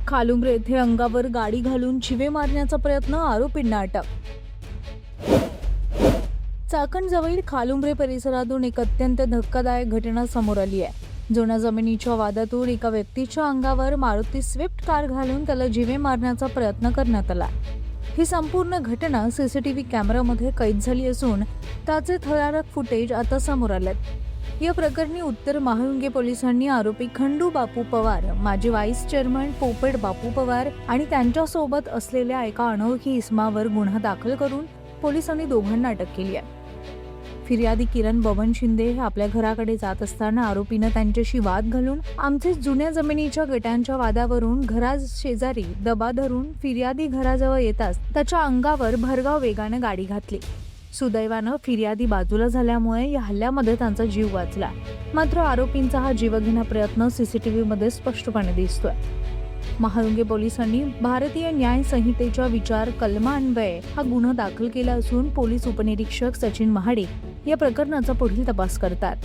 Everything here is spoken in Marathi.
खालुंब्रे येथे अंगावर गाडी घालून शिवे मारण्याचा प्रयत्न, आरोपींना अटक. चाकणजवळील खालुंब्रे परिसरातून एक अत्यंत धक्कादायक घटना समोर आली आहे. जुन्या जमिनीच्या वादातून एका व्यक्तीच्या अंगावर मारुती स्विफ्ट कार घालून त्याला जीवे मारण्याचा प्रयत्न करण्यात आला. ही संपूर्ण घटना सीसीटीव्ही कॅमेऱ्यामध्ये कैद झाली असून त्याचे थरारक फुटेज आता समोर आलेत. या प्रकरणी उत्तर महाळुंगे पोलिसांनी आरोपी खंडू बापू पवार, माजी व्हाईस चेअरमन पोपट बापू पवार आणि त्यांच्यासोबत असलेल्या एका अनोळखी इसमावर गुन्हा दाखल करून पोलिसांनी दोघांना अटक केली आहे. फिर्यादी किरण बबन शिंदे हे आपल्या घराकडे जात असताना आरोपीनं त्यांच्याशी वाद घालून आमचे जुन्या जमिनीच्या गटांच्या वादावरून घराशेजारी दबा धरून फिर्यादी घराजवळ येताच त्याच्या अंगावर भरधाव वेगाने गाडी घातली. सुदैवानं फिर्यादी बाजूला झाल्यामुळे या हल्ल्यामध्ये त्यांचा जीव वाचला. मात्र आरोपींचा हा जीवघेणा प्रयत्न सीसीटीव्हीमध्ये स्पष्टपणे दिसतोय. महाळुंगे पोलिसांनी भारतीय न्याय संहितेच्या विचार कलमान्वये हा गुन्हा दाखल केला असून पोलीस उपनिरीक्षक सचिन महाडिक या प्रकरणाचा पुढील तपास करतात.